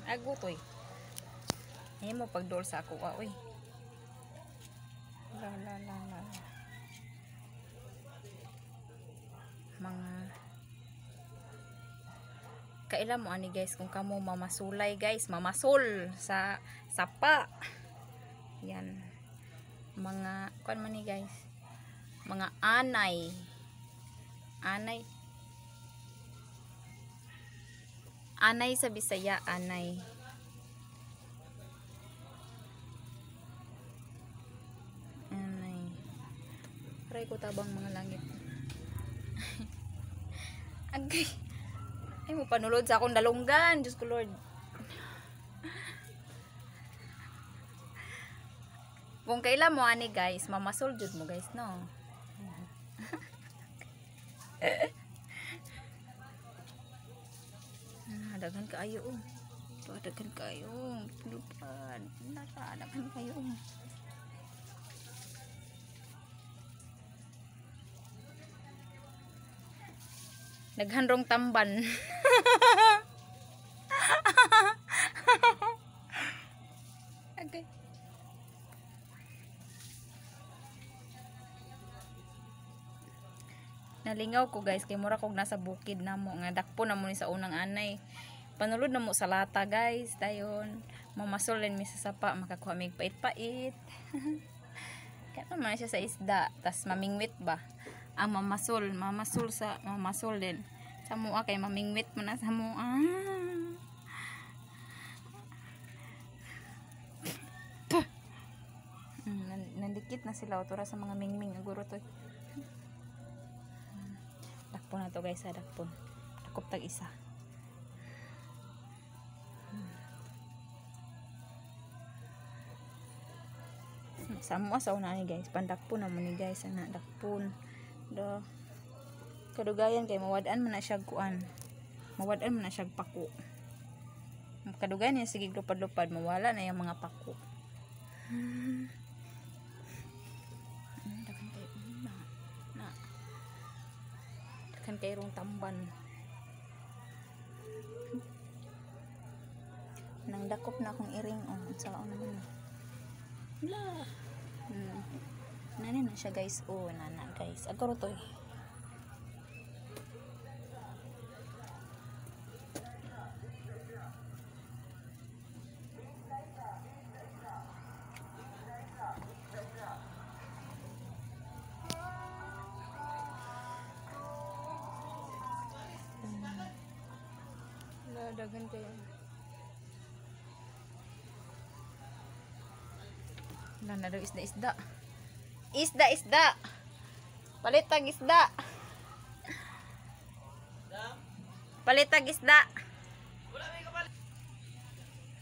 Agutoy. Ay mo pagdol sa ako oy. La. Mga kailan mo ani guys kung kamo mamasulay guys, mamasol sa sapa. Yan. Mga kuan man ni guys. Mga anay. Anay sa Bisaya, anay. Try ko tabang mga langit. Agay. Ay mo panulod sa akong dalunggan. Diyos ko Lord. Kung kailan mo ani guys, mamasol jud mo guys no. Daghan kaayo oh. Daghan kaayo. Lupad. Daghan kaayo. Naghandrong tamban. Okay. Nalingaw ko guys kay mura kog nasa bukid namo nga dakpo na mo ni sa unang anay. Panulod na mo sa lata guys dayon mamasolin mi sa sapa makakuha mig pait-pait. Kaya naman siya sa isda tas mamingwit ba ang mamasol din sa mua kay mamingwit mo na sa mua. Nandikit na sila otora sa mga mingming aguro to. Dakpon na to guys, dakpon. Dakop tag isa. Samo sa una ni guys, pandakpon na mo ni guys, ana dakpon. Do kadugayan kay mawad-an man na siya kuan. Mawad-an man na siya pako. Kadugayan niya sige lupad-lupad, mawala na yung mga pako. Kan kay rong tamban. Nang dakop na akong iring oh, sao naman. La. Nani na siya guys. Oh, nana guys. Agaro to eh. Dagan kayo. Wala na daw isda. Isda. Palitag isda.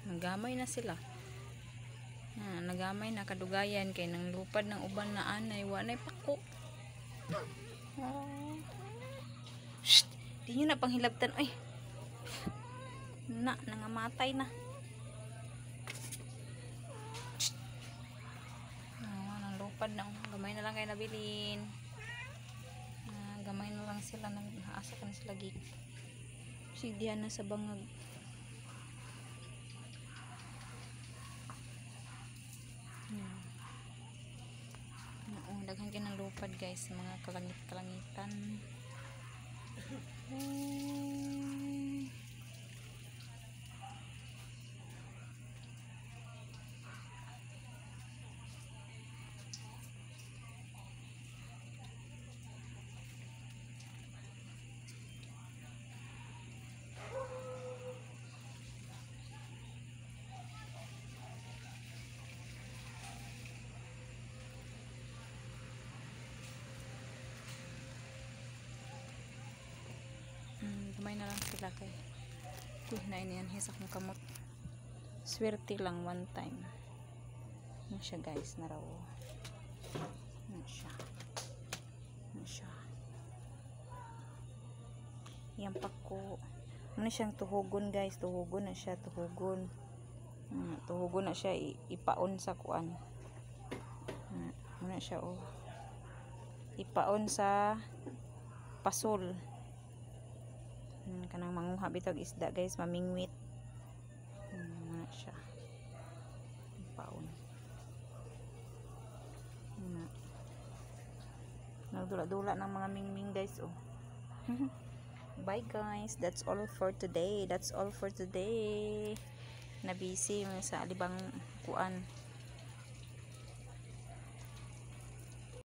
Nagamay na sila. Nagamay na kadugayan kay nang lupad ng uban na anay. Wanay pako. Shh! Di nyo na panghilabtan. Ay! Nangamatay na. Nang lupad na. Gamay na lang kayo nabilin. Gamay na lang sila. Naasa ka na sila gig. Sigdihan na sa bangag. Daghan kayo ng lupad guys. Mga kalangit-kalangitan. Gamay na lang sila kay na iniyan hisak ng kamot. Swerte lang one time. Ano siya guys, naraw. Ano siya. Yan pako. Ano siyang tuhugon guys, tuhugon na siya. Tuhugon na siya ipaon sa kuan. Ano siya oh. Ipaon sa pasol. Kanang manguha bitog isda guys, mamingwit. nagdula-dula ng mga mingming guys oh. Bye guys, that's all for today. Na busy sa libang kuan.